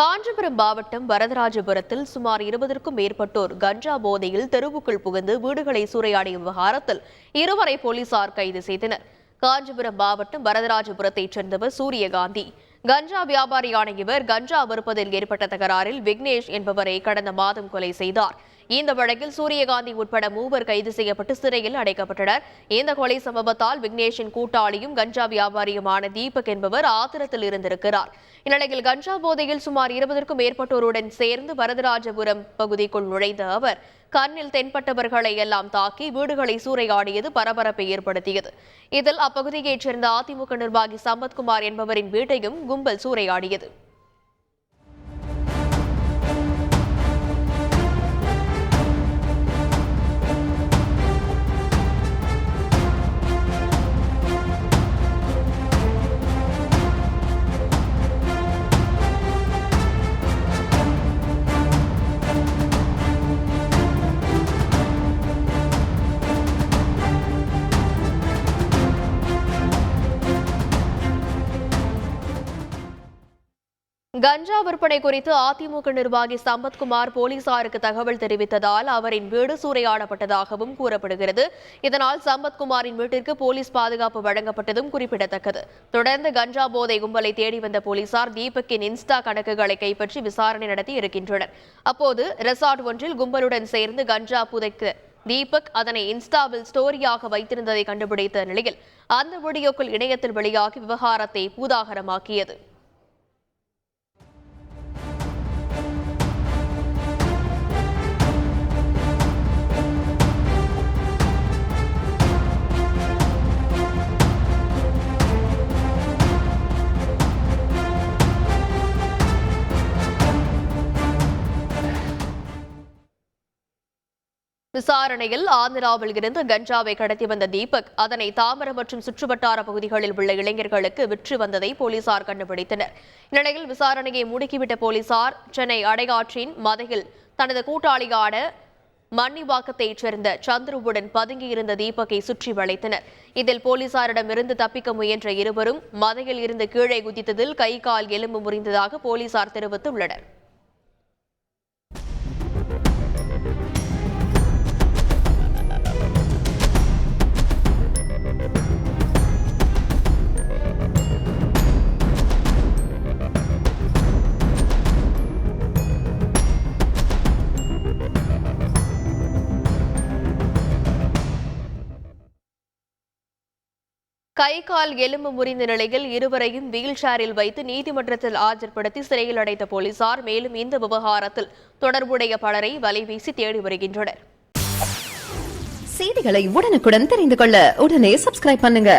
காஞ்சிபுரம் மாவட்டம் வரதராஜபுரத்தில் சுமார் 20க்கும் மேற்பட்டோர் கஞ்சா போதையில் தெருவுக்குள் புகுந்து வீடுகளை சூறையாடிய விவகாரத்தில் 2 போலீசார் கைது செய்தனர். காஞ்சிபுரம் மாவட்டம் வரதராஜபுரத்தைச் சேர்ந்தவர் சூரியகாந்தி. கஞ்சா வியாபாரியான இவர் கஞ்சா விற்பதில் ஏற்பட்ட தகராறில் விக்னேஷ் என்பவரை கடந்த மாதம் கொலை செய்தார். இந்த வழக்கில் சூரியகாந்தி உட்பட 3 கைது செய்யப்பட்டு சிறையில் அடைக்கப்பட்டனர். இந்த கொலை சம்பவத்தால் விக்னேஷின் கூட்டாளியும் கஞ்சா வியாபாரியுமான தீபக் என்பவர் ஆத்திரத்தில் இருந்திருக்கிறார். இந்நிலையில் கஞ்சா போதையில் சுமார் 20க்கும் மேற்பட்டோருடன் சேர்ந்து வரதராஜபுரம் பகுதிக்குள் நுழைந்த அவர் கண்ணில் தென்பட்டவர்களை எல்லாம் தாக்கி வீடுகளை சூறையாடியது பரபரப்பை ஏற்படுத்தியது. இதில் அப்பகுதியைச் சேர்ந்த அதிமுக நிர்வாகி சம்பத்குமார் என்பவரின் வீட்டையும் கும்பல் சூறையாடியது. கஞ்சா விற்பனை குறித்து அதிமுக நிர்வாகி சம்பத்குமார் போலீசாருக்கு தகவல் தெரிவித்ததால் அவரின் வீடு சூறையாடப்பட்டதாகவும் கூறப்படுகிறது. இதனால் சம்பத்குமாரின் வீட்டிற்கு போலீஸ் பாதுகாப்பு வழங்கப்பட்டதும் குறிப்பிடத்தக்கது. தொடர்ந்து கஞ்சா போதை கும்பலை தேடி வந்த போலீசார் தீபக்கின் இன்ஸ்டா கணக்குகளை கைப்பற்றி விசாரணை நடத்தி இருக்கின்றனர். அப்போது ரெசார்ட் ஒன்றில் கும்பலுடன் சேர்ந்து கஞ்சா புதைக்க தீபக் அதனை இன்ஸ்டாவில் ஸ்டோரியாக வைத்திருந்ததை கண்டுபிடித்த நிலையில் அந்த வீடியோக்கள் இணையத்தில் வெளியாகி விவகாரத்தை பூதாகரமாக்கியது. விசாரணையில் ஆந்திராவில் இருந்து கஞ்சாவை கடத்தி வந்த தீபக் அதனை தாம்பரம் மற்றும் சுற்றுவட்டார பகுதிகளில் உள்ள இளைஞர்களுக்கு விற்று வந்ததை போலீசார் கண்டுபிடித்தனர். இந்நிலையில் விசாரணையை முடுக்கிவிட்ட போலீசார் சென்னை அடையாற்றின் மதையில் தனது கூட்டாளியான மன்னிவாக்கத்தைச் சேர்ந்த சந்துருவுடன் பதுங்கியிருந்த தீபக்கை சுற்றி வளைத்தனர். இதில் போலீசாரிடமிருந்து தப்பிக்க முயன்ற இருவரும் மதையில் இருந்து கீழே குதித்ததில் கை கால் எலும்பு முறிந்ததாக போலீசார் தெரிவித்துள்ளனர். கை கால் எலும்பு முறிந்த நிலையில் இருவரையும் வீல் சேரில் வைத்து நீதிமன்றத்தில் ஆஜர்படுத்தி சிறையில் அடைத்த போலீசார் மேலும் இந்த விவகாரத்தில் தொடர்புடைய பலரை வலைவீசி தேடி வருகின்றனர். செய்திகளை உடனுக்குடன் தெரிந்து கொள்ள உடனே சப்ஸ்கிரைப் பண்ணுங்க.